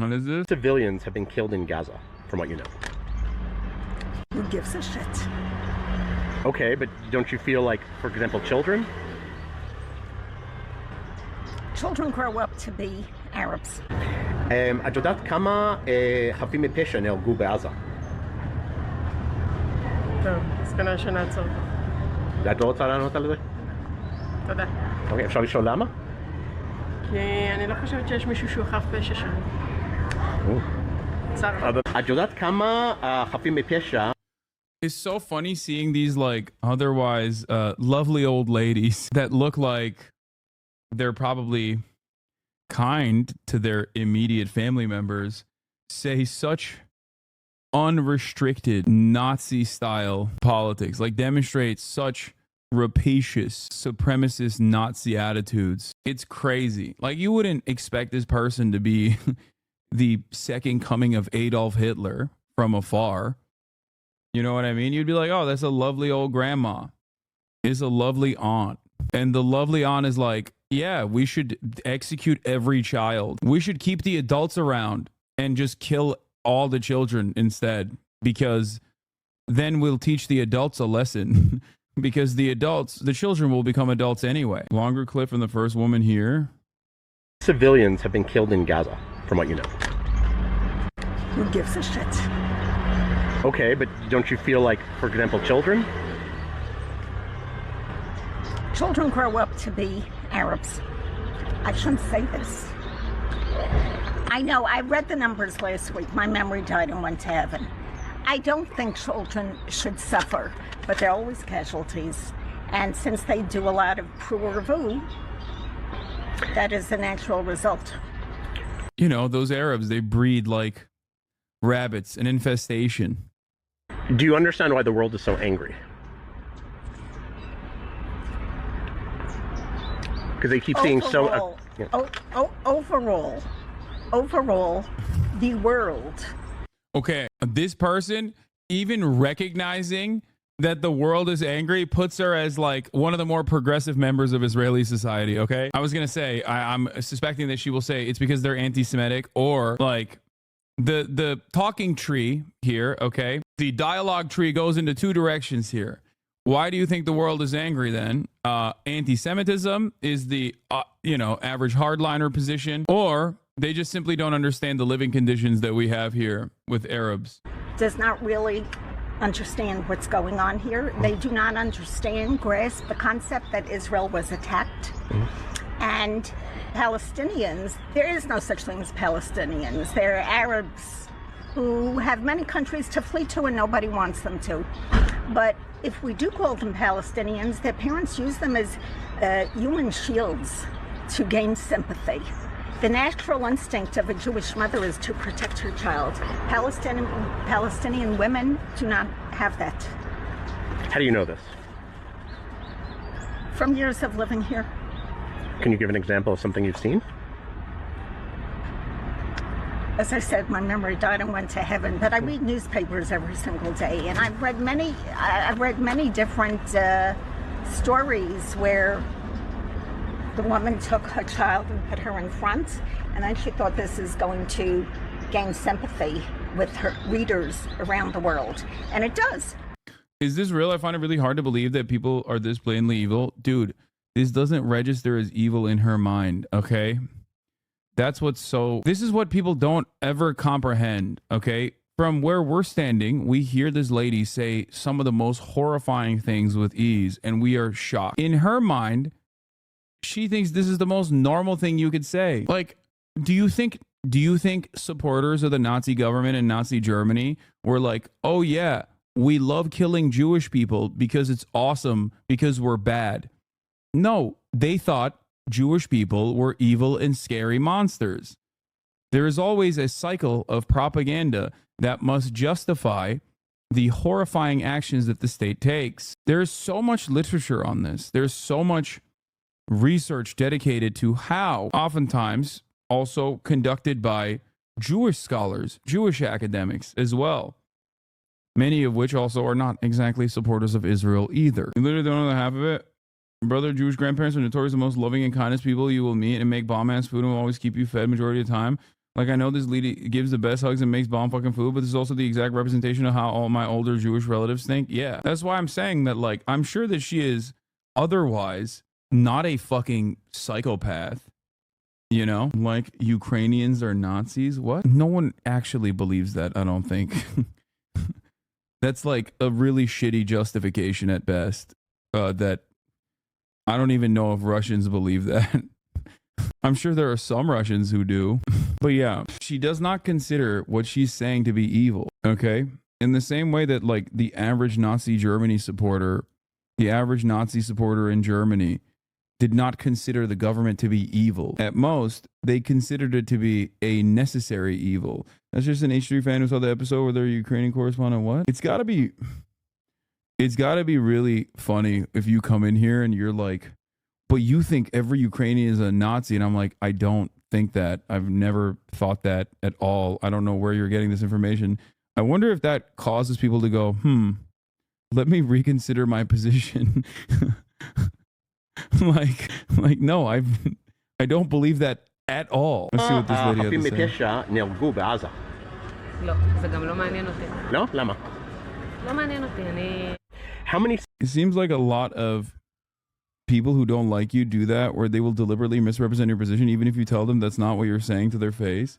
What is this? Civilians have been killed in Gaza, from what you know. Who gives a shit? Okay, but don't you feel like, for example, children? Children grow up to be Arabs. את יודעת כמה חפים מפשע נהרגו בעזה? טוב, אז כנראה שנעצור. את לא רוצה לענות על זה? תודה. אוקיי, אפשר לשאול למה? כי אני לא חושבת שיש מישהו שהוא חף פשע שם. צר. את יודעת כמה חפים מפשע? It's so funny seeing these like otherwise lovely old ladies that look like they're probably kind to their immediate family members say such unrestricted Nazi style politics, like demonstrate such rapacious supremacist Nazi attitudes. It's crazy. Like you wouldn't expect this person to be the second coming of Adolf Hitler from afar. You know what I mean? You'd be like, oh, that's a lovely old grandma. It's a lovely aunt. And the lovely aunt is like, yeah, we should execute every child. We should keep the adults around and just kill all the children instead, because then we'll teach the adults a lesson. Because the children will become adults anyway. Longer clip from the first woman here. Civilians have been killed in Gaza, from what you know. Who gives a shit? Okay, but don't you feel like, for example, children? Children grow up to be Arabs. I shouldn't say this. I know, I read the numbers last week. My memory died and went to heaven. I don't think children should suffer, but they're always casualties. And since they do a lot of pruervu, that is the natural result. You know, those Arabs, they breed like rabbits, an infestation. Do you understand why the world is so angry? Because they keep seeing so... Overall, the world. Okay, this person, even recognizing that the world is angry, puts her as like one of the more progressive members of Israeli society, okay? I was going to say, I'm suspecting that she will say it's because they're anti-Semitic, or like the talking tree here, okay? The dialogue tree goes into two directions here. Why do you think the world is angry then? Anti-Semitism is the, average hardliner position, or they just simply don't understand the living conditions that we have here with Arabs. Does not really understand what's going on here. They do not grasp the concept that Israel was attacked. And Palestinians, there is no such thing as Palestinians. They're Arabs who have many countries to flee to and nobody wants them to. But if we do call them Palestinians, their parents use them as human shields to gain sympathy. The natural instinct of a Jewish mother is to protect her child. Palestinian women do not have that. How do you know this? From years of living here. Can you give an example of something you've seen? As I said, my memory died and went to heaven, but I read newspapers every single day, and I've read many different stories where the woman took her child and put her in front, and then she thought this is going to gain sympathy with her readers around the world, and it does. Is this real? I find it really hard to believe that people are this blatantly evil. Dude, this doesn't register as evil in her mind, okay? This is what people don't ever comprehend, okay? From where we're standing, we hear this lady say some of the most horrifying things with ease, and we are shocked. In her mind, she thinks this is the most normal thing you could say. Like, do you think supporters of the Nazi government in Nazi Germany were like, oh yeah, we love killing Jewish people because it's awesome because we're bad? No, they thought Jewish people were evil and scary monsters. There is always a cycle of propaganda that must justify the horrifying actions that the state takes. There's so much literature on this. There's so much research dedicated to how, oftentimes also conducted by Jewish scholars, Jewish academics as well, many of which also are not exactly supporters of Israel either. You literally don't know the half of it. Brother, Jewish grandparents are notoriously the most loving and kindest people you will meet and make bomb-ass food and will always keep you fed majority of the time. Like, I know this lady gives the best hugs and makes bomb fucking food, but this is also the exact representation of how all my older Jewish relatives think. Yeah, that's why I'm saying that, like, I'm sure that she is otherwise not a fucking psychopath. You know, like Ukrainians are Nazis. What? No one actually believes that, I don't think. That's like a really shitty justification at best. That I don't even know if Russians believe that. I'm sure there are some Russians who do. But yeah, she does not consider what she's saying to be evil. Okay? In the same way that, like, the average Nazi Germany supporter, the average Nazi supporter in Germany did not consider the government to be evil. At most, they considered it to be a necessary evil. That's just an H3 fan who saw the episode where their Ukrainian correspondent. What? It's gotta be really funny if you come in here and you're like, but you think every Ukrainian is a Nazi. And I'm like, I don't think that. I've never thought that at all. I don't know where you're getting this information. I wonder if that causes people to go, let me reconsider my position. like no, I don't believe that at all. Let's see what this lady החפים has to say. מפשע נהרגו בעזה. לא, זה גם לא מעניין אותי. לא? למה? לא מעניין אותי, אני... How many It seems like a lot of people who don't like you do that, where they will deliberately misrepresent your position even if you tell them that's not what you're saying to their face.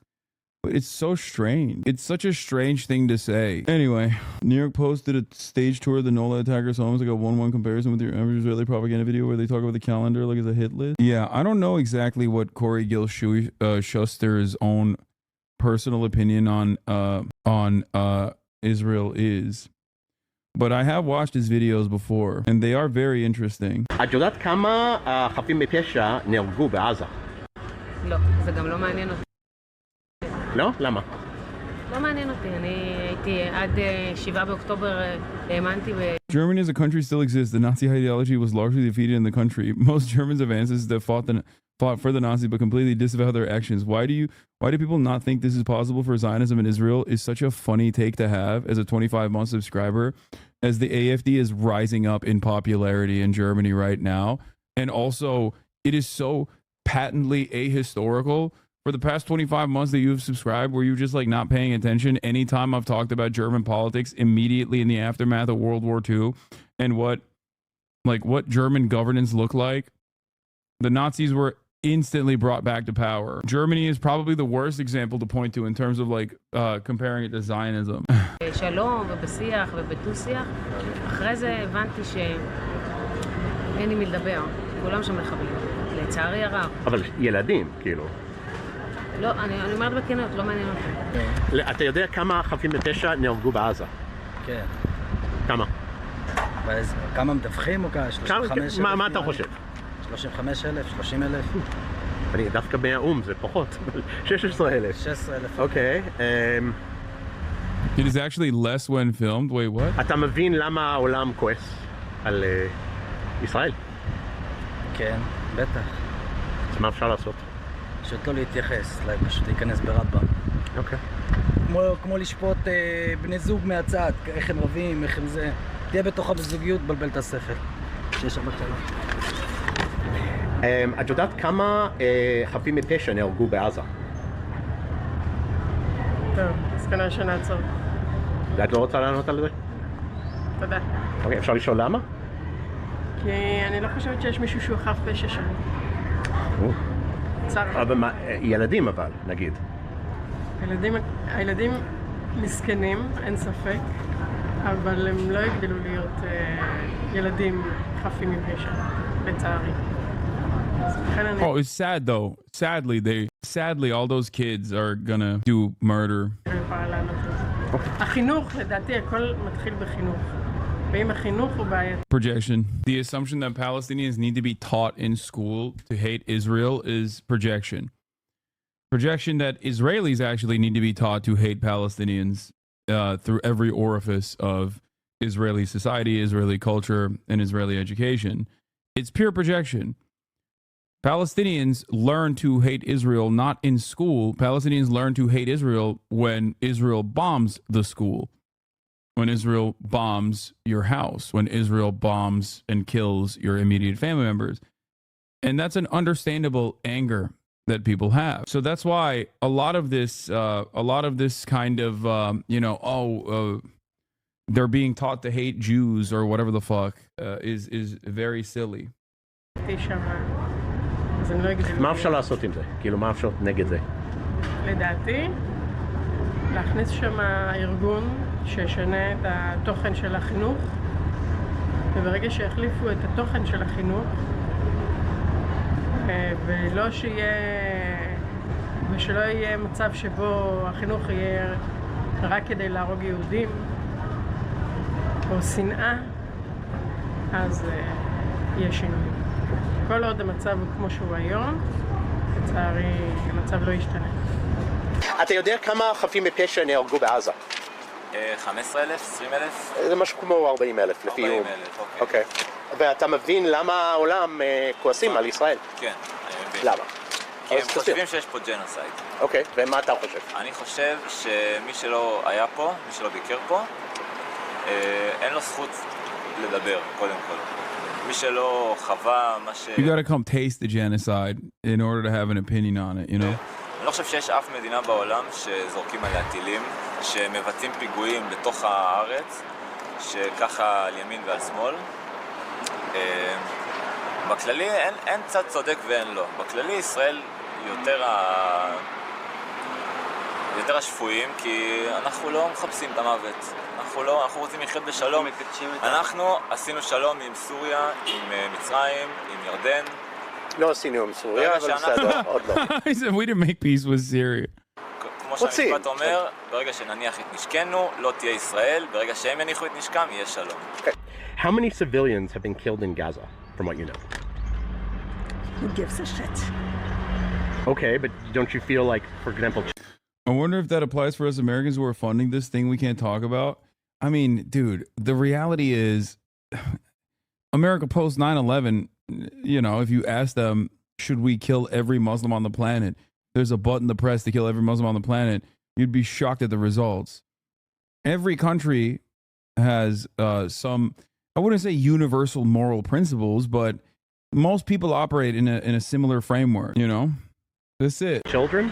But it's so strange. It's such a strange thing to say. Anyway, New York Post did a stage tour of the NOLA attackers' homes, like a 1-1 comparison with your average Israeli propaganda video where they talk about the calendar like as a hit list. Yeah, I don't know exactly what Corey Gil Shuster's own personal opinion on Israel is, but I have watched his videos before, and they are very interesting. את יודעת כמה החפים מפשע נהרגו בעזה? לא, זה גם לא מעניין אותי. לא? למה? לא מעניין אותי, אני הייתי עד 7 באוקטובר האמנתי ב... Germany as a country still exists. The Nazi ideology was largely defeated in the country. Most Germans have ancestors that fought for the Nazis but completely disavow their actions. Why do people not think this is possible for Zionism in Israel is such a funny take to have as a 25-month subscriber, as the AfD is rising up in popularity in Germany right now. And also, it is so patently ahistorical. For the past 25 months that you've subscribed, were you just like not paying attention anytime I've talked about German politics immediately in the aftermath of World War II and what German governance looked like? The Nazis were instantly brought back to power. Germany is probably the worst example to point to in terms of like comparing it to Zionism. שלום ובשיח ובדו-שיח. אחרי זה הבנתי שאין עם מי לדבר. כולם שם מחבלים. לצערי הרב. אבל ילדים, כאילו. לא, אני אומרת בכנות, לא מעניין אותי. אתה יודע כמה חפים מפשע נהרגו בעזה? כן. כמה? כמה מדווחים או כמה? 35,000? מה אתה חושב? 35,000, 30,000? אני דווקא מהאום, זה פחות. 16,000. 16,000. אוקיי. It is actually less when filmed. Wait, what? אתה מבין למה העולם כועס על ישראל? כן, בטח. אז מה אפשר לעשות? פשוט לא להתייחס, פשוט להיכנס ברדב"ם. אוקיי. כמו לשפוט בני זוג מהצד, איך הם רבים, איך הם זה. תהיה בתוכה בזוגיות, בלבל את השכל. שיש הרבה קטנה. את יודעת כמה חפים מפשע נהרגו בעזה? טוב, אז כנראה שנעצור. את לא רוצה לענות על זה? תודה. אוקיי, אפשר לשאול למה? כי אני לא חושבת שיש מישהו שהוא חף פשע שם. צר. אבל מה, ילדים אבל, נגיד. הילדים מסכנים, אין ספק, אבל הם לא יגדלו להיות ילדים חפים מפשע, לצערי. Oh, it's sad though. Sadly, all those kids are gonna do murder. החינוך, לדעתי, הכל מתחיל בחינוך. ואם החינוך הוא בעייתי. Projection. The assumption that Palestinians need to be taught in school to hate Israel is projection. Projection that Israelis actually need to be taught to hate Palestinians through every orifice of Israeli society, Israeli culture, and Israeli education. It's pure projection. Palestinians learn to hate Israel not in school. Palestinians learn to hate Israel when Israel bombs the school, when Israel bombs your house, when Israel bombs and kills your immediate family members. And that's an understandable anger that people have. So that's why a lot of this kind of, they're being taught to hate Jews or whatever the fuck is very silly. מה אפשר לעשות עם זה? כאילו, מה אפשר נגד זה? לדעתי, להכניס שם ארגון שישנה את התוכן של החינוך, וברגע שיחליפו את התוכן של החינוך, ושלא יהיה מצב שבו החינוך יהיה רק כדי להרוג יהודים, או שנאה, אז יהיה שינוי. כל עוד המצב הוא כמו שהוא היום, לצערי המצב לא ישתנה. אתה יודע כמה חפים מפשע נהרגו בעזה? 15,000, 20,000? זה משהו כמו 40,000 לפי... 40,000, אוקיי. ואתה מבין למה העולם כועסים על ישראל? כן, אני מבין. למה? כי הם חושבים שיש פה ג'נוסייד. אוקיי, ומה אתה חושב? אני חושב שמי שלא היה פה, מי שלא ביקר פה, אין לו זכות לדבר, קודם כל. מי שלא חווה מה ש... You gotta come taste the genocide in order to have an opinion on it, you know? אני לא חושב שיש אף מדינה בעולם שזורקים עליה טילים, שמבצעים פיגועים בתוך הארץ, שככה על ימין ועל שמאל. בכללי אין צד צודק ואין לא. בכללי ישראל יותר השפויים, כי אנחנו לא מחפשים את המוות. אנחנו רוצים לחיות בשלום. אנחנו עשינו שלום עם סוריה, עם מצרים, עם ירדן. לא עשינו עם סוריה, אבל בסדר, עוד לא. He said we didn't make peace with Syria. כמו שהמשפט אומר, ברגע שנניח את נשקנו, לא תהיה ישראל, ברגע שהם יניחו את נשקם, יהיה שלום. How many civilians have been killed in Gaza, from what you know? Who gives a shit? Okay, but don't you feel like, for example... I wonder if that applies for us Americans who are funding this thing we can't talk about. I mean, dude, the reality is America post 9/11, you know, if you ask them, should we kill every Muslim on the planet? There's a button to press to kill every Muslim on the planet. You'd be shocked at the results. Every country has some, I wouldn't say universal moral principles, but most people operate in a similar framework, you know? That's it. Children?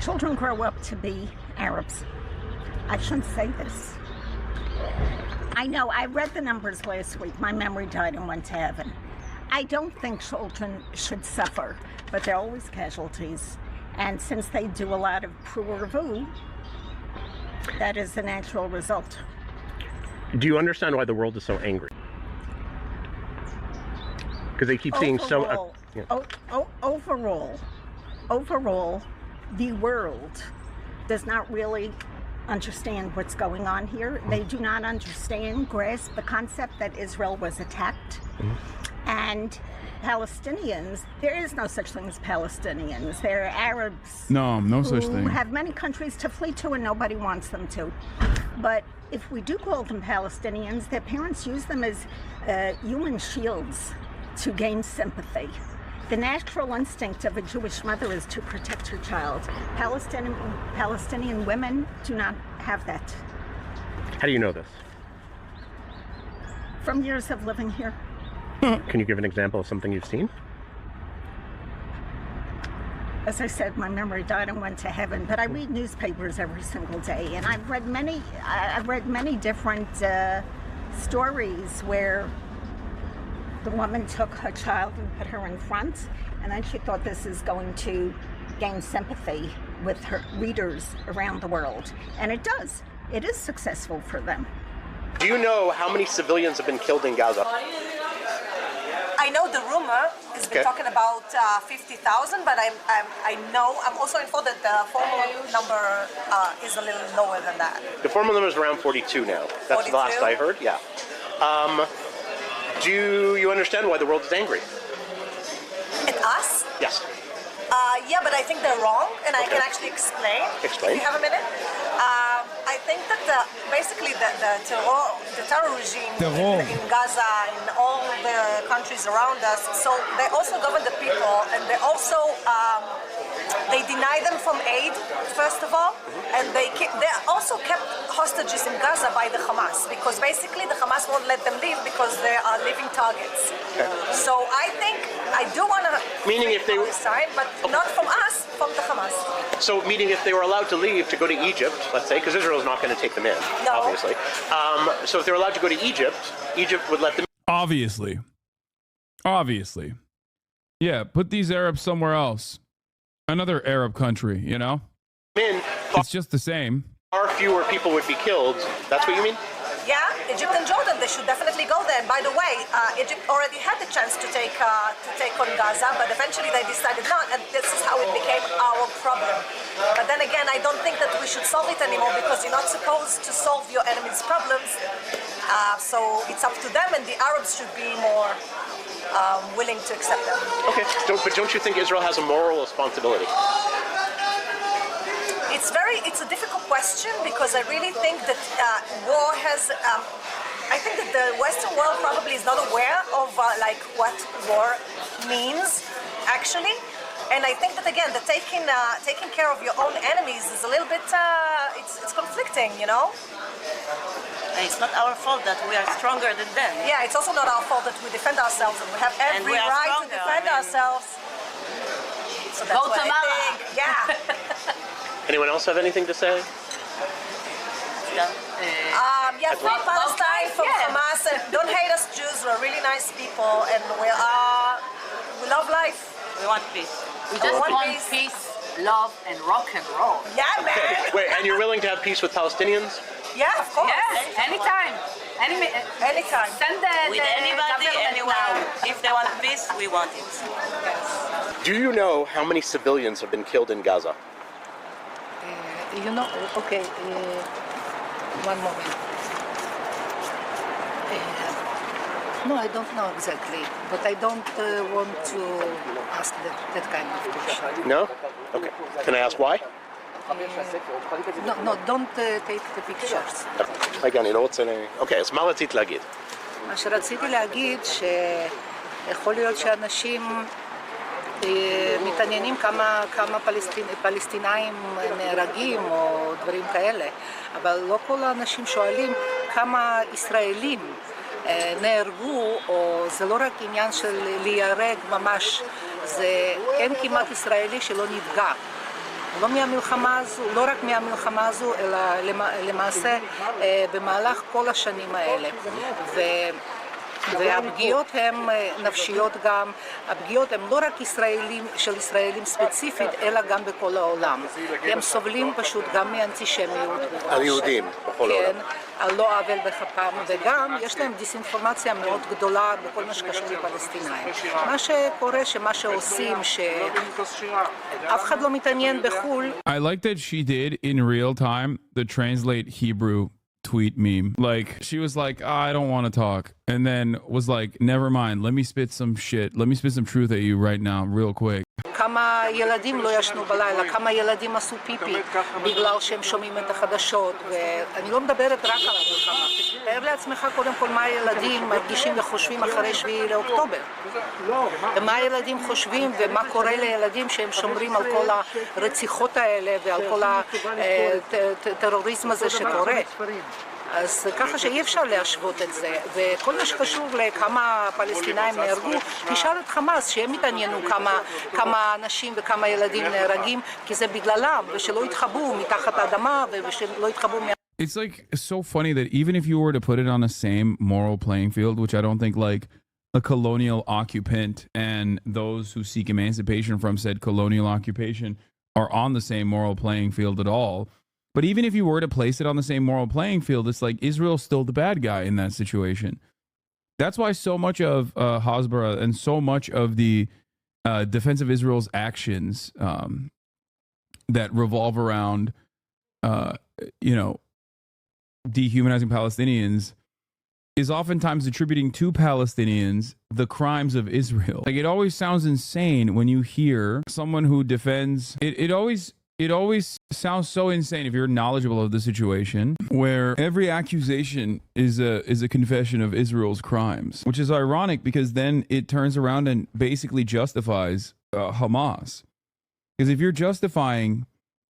Children grow up to be Arabs. I shouldn't say this. I know, I read the numbers last week. My memory died and went to heaven. I don't think children should suffer, but they're always casualties. And since they do a lot of pruervu, that is the natural result. Do you understand why the world is so angry? Because they keep seeing so... Overall, the world does not really understand what's going on here. They do not understand, grasp the concept that Israel was attacked. And Palestinians, there is no such thing as Palestinians. They're Arabs. No such thing. Who have many countries to flee to and nobody wants them to. But if we do call them Palestinians, their parents use them as human shields to gain sympathy. The natural instinct of a Jewish mother is to protect her child. Palestinian women do not have that. How do you know this? From years of living here. Can you give an example of something you've seen? As I said, my memory died and went to heaven, but I read newspapers every single day, and I've read many different stories where the woman took her child and put her in front, and then she thought this is going to gain sympathy with her readers around the world. And it does. It is successful for them. Do you know how many civilians have been killed in Gaza? I know the rumor has been talking about 50,000, but I'm also informed that the formal number is a little lower than that. The formal number is around 42 now. That's 42? the last I heard, yeah. Do you understand why the world is angry? At us? Yes. Yeah, but I think they're wrong, and I can actually explain. Explain. If you have a minute? I I think that basically the terror regime in Gaza, in all the countries around us, so they also govern the people, and they also they deny them from aid, first of all, and they also kept hostages in Gaza by the Hamas, because basically the Hamas won't let them leave because they are living targets. Okay. So I think I do want to Meaning if they Palestine, but not from us, from the Hamas. So, meaning if they were allowed to leave to go to Egypt, let's say, because Israel is not going to take them in, No. obviously. So if they're allowed to go to Egypt, Egypt would let them Obviously. Yeah, put these Arabs somewhere else. Another Arab country, you know? in. It's just the same. Far fewer people would be killed. That's what you mean? Yeah, Egypt and Jordan, they should definitely go there. And by the way, Egypt already had the chance to take on Gaza, but eventually they decided not, and this is how it became our problem. But then again, I don't think that we should solve it anymore, because you're not supposed to solve your enemy's problems. So it's up to them, and the Arabs should be more willing to accept them. Okay. But don't you think Israel has a moral responsibility? It's a difficult question, because I really think that war has. I think that the Western world probably is not aware of like what war means, actually. And I think that again, the taking care of your own enemies is a little bit. It's conflicting, you know. And it's not our fault that we are stronger than them. Yeah, it's also not our fault that we defend ourselves, and we have every right to defend ourselves. So that's Go what to I Mama. think. Yeah. Anyone else have anything to say? Yeah, free Palestine from Hamas, and don't hate us Jews. We're really nice people, and we love life. We want peace. We just want peace, love, and rock and roll. Yeah, man. Wait, and you're willing to have peace with Palestinians? Yeah, of course. Yes, anytime. Anytime. Send the With anybody, anywhere. If they want peace, we want it. Do you know how many civilians have been killed in Gaza? You know, okay, one moment. No, I don't know exactly, but I don't want to ask that kind of question. No? Okay. Can I ask why? No, don't take the pictures. רגע, אני לא רוצה אוקיי, אז מה רצית להגיד? מה שרציתי להגיד, שיכול להיות שאנשים מתעניינים כמה פלסטינאים נהרגים או דברים כאלה, אבל לא כל האנשים שואלים כמה ישראלים נהרגו, או זה לא רק עניין של להיהרג ממש, אין כמעט ישראלי שלא נפגע. לא מהמלחמה הזו, לא רק מהמלחמה הזו, אלא למעשה במהלך כל השנים האלה. והפגיעות הן נפשיות גם, הפגיעות הן לא רק של ישראלים ספציפית, אלא גם בכל העולם. הם סובלים פשוט גם מאנטישמיות. על יהודים בכל העולם. כן, על לא עוול בכפם, וגם יש להם דיסאינפורמציה מאוד גדולה בכל מה שקשור לפלסטינאים. מה שקורה, שמה שעושים, שאף אחד לא מתעניין בחו"ל. I like that she did in real time the translate Hebrew tweet meme. Like, she was like, I don't want to talk. And then was like, never mind, let me spit some shit. Let me spit some truth at you right now, real quick. כמה ילדים לא ישנו בלילה, כמה ילדים עשו פיפי בגלל שהם שומעים את החדשות, ואני לא מדברת רק על המלחמה. תאר לעצמך קודם כל מה הילדים מרגישים וחושבים אחרי 7 לאוקטובר. ומה הילדים חושבים ומה קורה לילדים שהם שומרים על כל הרציחות האלה ועל כל הטרוריזם הזה שקורה. אז ככה שאי אפשר להשוות את זה, וכל מה שקשור לכמה פלסטינאים נהרגו, תשאל את חמאס שהם התעניינו כמה אנשים וכמה ילדים נהרגים, כי זה בגללם, ושלא יתחבאו מתחת האדמה ושלא יתחבאו It's like so funny that even if you were to put it on the same moral playing field, which I don't think like a colonial occupant and those who seek emancipation from said colonial occupation are on the same moral playing field at all. But even if you were to place it on the same moral playing field, it's like Israel's still the bad guy in that situation. That's why so much of Hasbara and so much of the defense of Israel's actions that revolve around, dehumanizing Palestinians is oftentimes attributing to Palestinians the crimes of Israel. Like, it always sounds insane when you hear someone who defends it. It always it always sounds so insane if you're knowledgeable of the situation, where every accusation is a confession of Israel's crimes, which is ironic because then it turns around and basically justifies Hamas. Because if you're justifying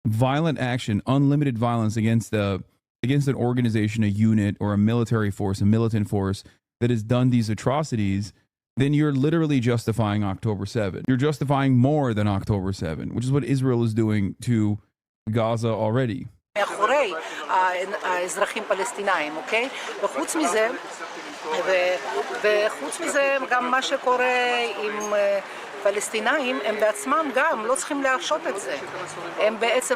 violent action, unlimited violence against an organization, a unit, or a military force, a militant force that has done these atrocities, then you're literally justifying October 7. You're justifying more than October 7, which is what Israel is doing to Gaza already. מאחורי האזרחים פלסטינאים, אוקיי? וחוץ מזה גם מה שקורה עם פלסטינאים, הם בעצמם גם לא צריכים להרשות את זה.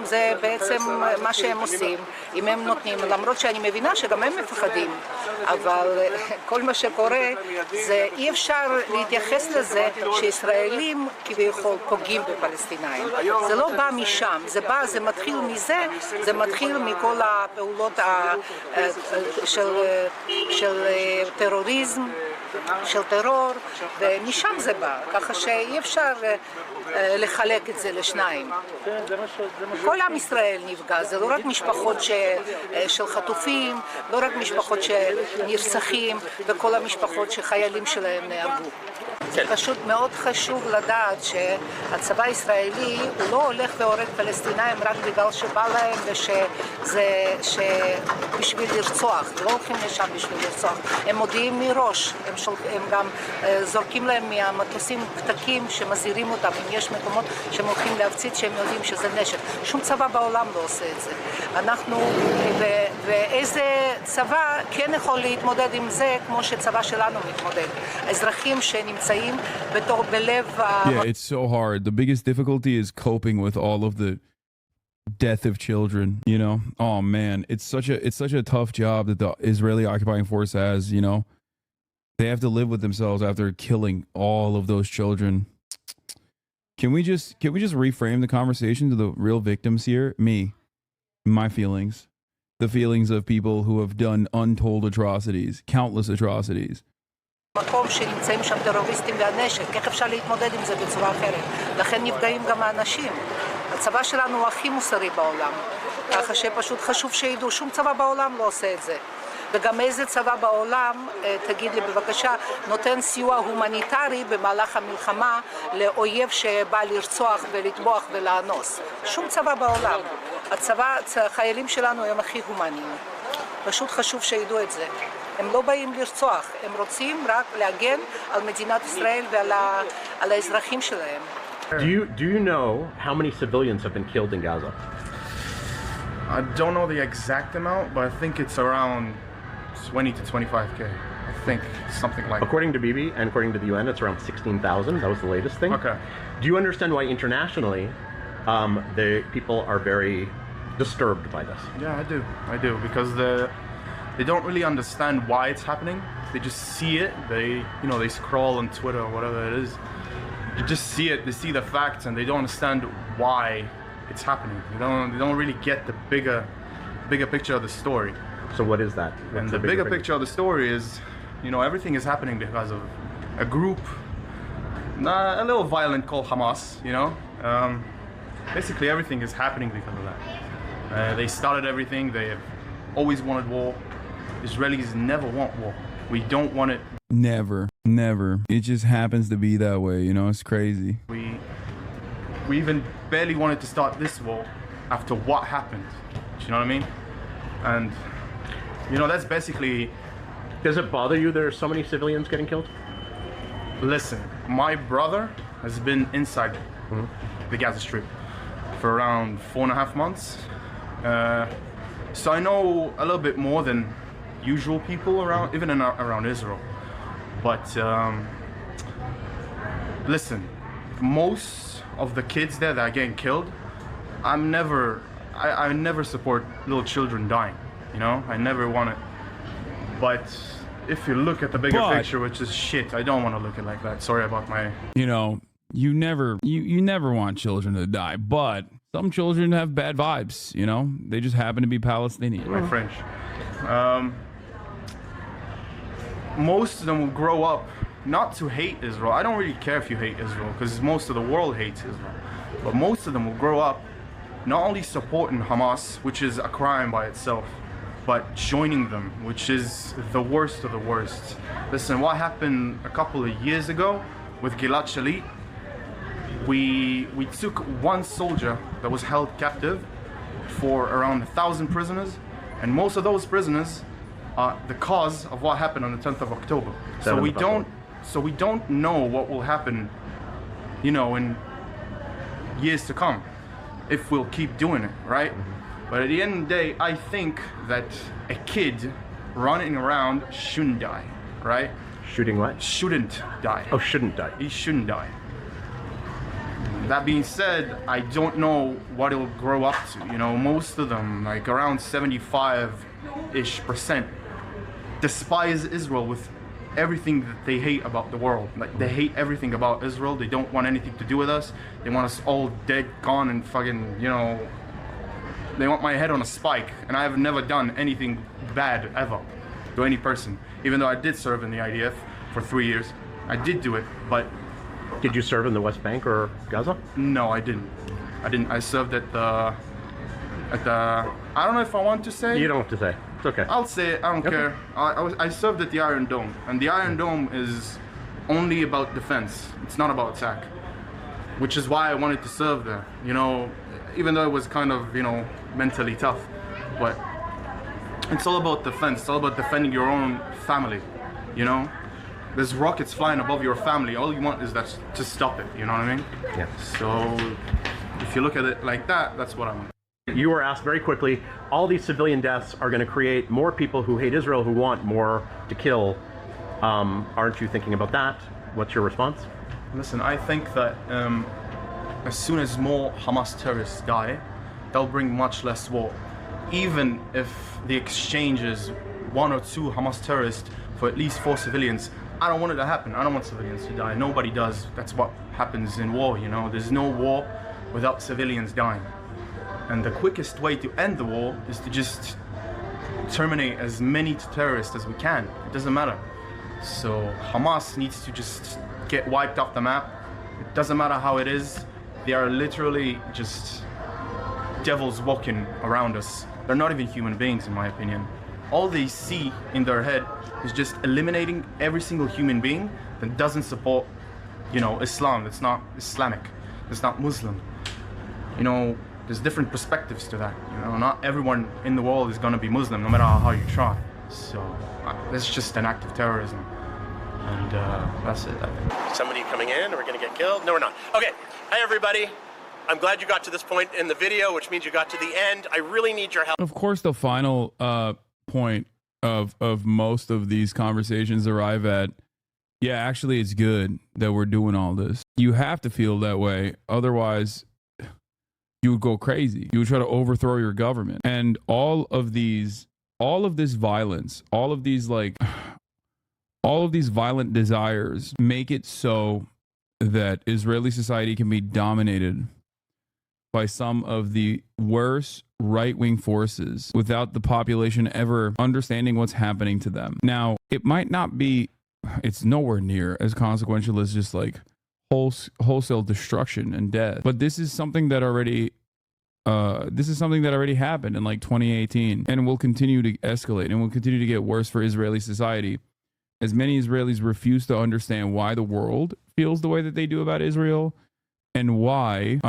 זה בעצם מה שהם עושים, אם הם נותנים, למרות שאני מבינה שגם הם מפחדים, אבל כל מה שקורה זה אי אפשר להתייחס לזה שישראלים כביכול פוגעים בפלסטינאים. זה לא בא משם, זה מתחיל מזה, זה מתחיל מכל הפעולות של טרוריזם, של טרור, ומשם זה בא, ככה שאי אפשר לחלק את זה לשניים. כל עם ישראל נפגע, זה לא רק משפחות של חטופים, לא רק משפחות שנרצחים, וכל המשפחות שחיילים שלהם נהרגו. פשוט מאוד חשוב לדעת שהצבא הישראלי הוא לא הולך והורג פלסטינאים רק בגלל שבא להם בשביל לרצוח, לא הולכים לשם בשביל לרצוח. הם מודיעים מראש, הם גם זורקים להם מהמטוסים פתקים שמזהירים אותם, אם יש מקומות שהם הולכים להפציץ שהם יודעים שזה נשק. שום צבא בעולם לא עושה את זה. ואיזה צבא כן יכול להתמודד עם זה כמו שצבא שלנו מתמודד. האזרחים שנמצאים Yeah, it's so hard. The biggest difficulty is coping with all of the death of children, you know? Oh man, it's such a tough job that the Israeli occupying force has, you know? They have to live with themselves after killing all of those children. Can we just reframe the conversation to the real victims here? Me, my feelings, the feelings of people who have done untold atrocities, countless atrocities. מקום שנמצאים שם טרוריסטים והנשק, איך אפשר להתמודד עם זה בצורה אחרת? לכן נפגעים גם האנשים. הצבא שלנו הוא הכי מוסרי בעולם, ככה שפשוט חשוב שידעו, שום צבא בעולם לא עושה את זה. וגם איזה צבא בעולם, תגיד לי בבקשה, נותן סיוע הומניטרי במהלך המלחמה לאויב שבא לרצוח ולטבוח ולאנוס. שום צבא בעולם. החיילים שלנו הם הכי הומניים. פשוט חשוב שידעו את זה. הם לא באים לרצוח, הם רוצים רק להגן על מדינת ישראל ועל האזרחים שלהם. Do you know how many civilians have been killed in Gaza? I don't know the exact amount, but I think it's around 20 to 25K. I think something like that. According to Bibi and according to the UN, it's around 16,000. That was the latest thing. Okay. Do you understand why internationally the people are very disturbed by this? Yeah, I do, because they don't really understand why it's happening. They just see it. They scroll on Twitter or whatever it is. They just see it. They see the facts, and they don't understand why it's happening. They don't really get the bigger picture of the story. So what is that? And the bigger picture of the story is, everything is happening because of a group, a little violent, called Hamas. Basically everything is happening because of that. They started everything. They have always wanted war. Israelis never want war. We don't want it. Never. It just happens to be that way, it's crazy. We even barely wanted to start this war after what happened. Do you know what I mean? And, that's basically... Does it bother you there are so many civilians getting killed? Listen, my brother has been inside the Gaza Strip for around 4.5 months. So I know a little bit more than usual people around, even around Israel. But listen, most of the kids there that are getting killed, I never support little children dying. I never want it. But if you look at the bigger picture, which is shit, I don't want to look at it like that. Sorry about my... You never want children to die, but some children have bad vibes, They just happen to be Palestinian. My French. Most of them will grow up not to hate Israel. I don't really care if you hate Israel, because most of the world hates Israel. But most of them will grow up not only supporting Hamas, which is a crime by itself, but joining them, which is the worst of the worst. Listen, what happened a couple of years ago with Gilad Shalit, we took one soldier that was held captive for around 1,000 prisoners, and most of those prisoners are the cause of what happened on the 10th of October. So we don't know what will happen, you know, in years to come if we'll keep doing it, right? But at the end of the day, I think that a kid running around shouldn't die, right? Shooting what? Shouldn't die. Oh, shouldn't die. He shouldn't die. That being said, I don't know what it'll grow up to. You know, most of them, like around 75-ish%, despise Israel with everything that they hate about the world. Like, they hate everything about Israel. They don't want anything to do with us. They want us all dead, gone, and fucking, you know, they want my head on a spike. And I have never done anything bad ever to any person. Even though I did serve in the IDF for 3 years. I did do it, but... Did you serve in the West Bank or Gaza? No, I didn't. I served at the... I don't know if I want to say. You don't have to say. It's okay. I'll say it. I don't care. I served at the Iron Dome, and the Iron Dome is only about defense. It's not about attack, which is why I wanted to serve there. You know, even though it was kind of, you know, mentally tough, but it's all about defense. It's all about defending your own family. You know, there's rockets flying above your family. All you want is that to stop it. You know what I mean? Yeah. So if you look at it like that, that's what I want. You were asked very quickly, all these civilian deaths are going to create more people who hate Israel, who want more to kill. Aren't you thinking about that? What's your response? Listen, I think that as soon as more Hamas terrorists die, they'll bring much less war. Even if the exchange is 1 or 2 Hamas terrorists for at least 4 civilians, I don't want it to happen. I don't want civilians to die. Nobody does. That's what happens in war, you know. There's no war without civilians dying. And the quickest way to end the war is to just terminate as many terrorists as we can. It doesn't matter. So Hamas needs to just get wiped off the map. It doesn't matter how it is. They are literally just devils walking around us. They're not even human beings, in my opinion. All they see in their head is just eliminating every single human being that doesn't support, you know, Islam, that's not Islamic, that's not Muslim. You know, there's different perspectives to that. You know, not everyone in the world is gonna be Muslim, no matter how you try. So that's just an act of terrorism, and that's it. I think. Somebody coming in? Are we gonna get killed? No, we're not. Okay. Hi, everybody. I'm glad you got to this point in the video, which means you got to the end. I really need your help. Of course, the final point of most of these conversations arrive at, yeah, actually, it's good that we're doing all this. You have to feel that way, otherwise you would go crazy. You would try to overthrow your government. And all of this violence, all of these violent desires make it so that Israeli society can be dominated by some of the worst right-wing forces without the population ever understanding what's happening to them. Now, it might not be, it's nowhere near as consequential as just like wholesale destruction and death. But this is something that already happened in like 2018 and will continue to escalate and will continue to get worse for Israeli society, as many Israelis refuse to understand why the world feels the way that they do about Israel, and why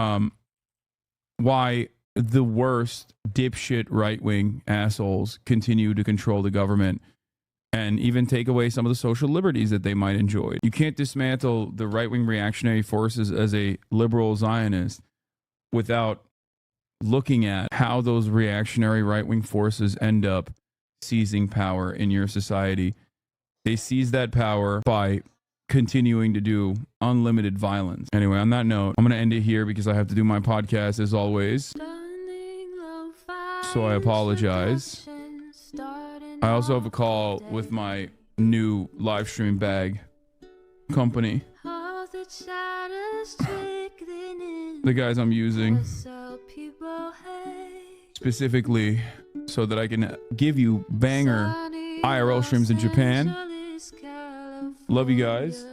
the worst dipshit right-wing assholes continue to control the government and even take away some of the social liberties that they might enjoy. You can't dismantle the right-wing reactionary forces as a liberal Zionist without looking at how those reactionary right-wing forces end up seizing power in your society. They seize that power by continuing to do unlimited violence. Anyway, on that note, I'm going to end it here because I have to do my podcast as always. So I apologize. I also have a call with my new live stream bag company. The guys I'm using specifically so that I can give you banger IRL streams in Japan. Love you guys,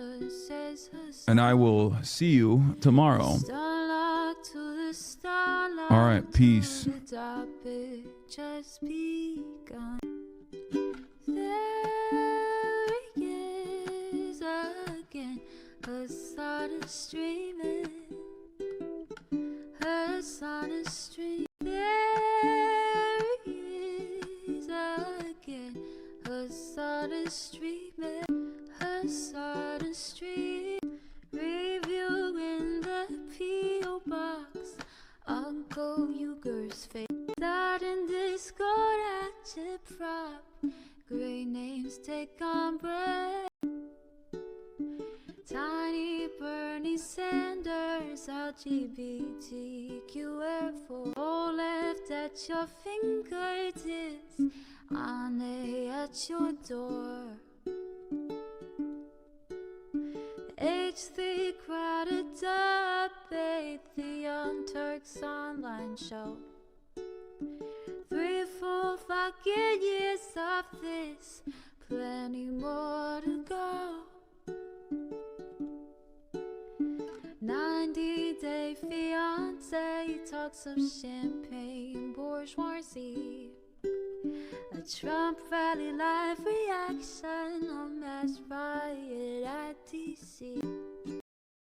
and I will see you tomorrow. All right, peace. Just begun. There he is again. Hassan is streaming. Hassan is streaming. There he is again. Hassan is streaming. Hassan is streaming. Review in the P.O. box. Uncle Uger's face. That in Discord at your prop. Great names take on breath. Tiny Bernie Sanders, LGBTQ4. All left at your fingertips. Ane at your door. H3 crowded debate, the Young Turks online show. 3 full fucking years of this, plenty more to go. 90-day fiance, talks of champagne bourgeoisie. A Trump rally live reaction, a mass riot at DC.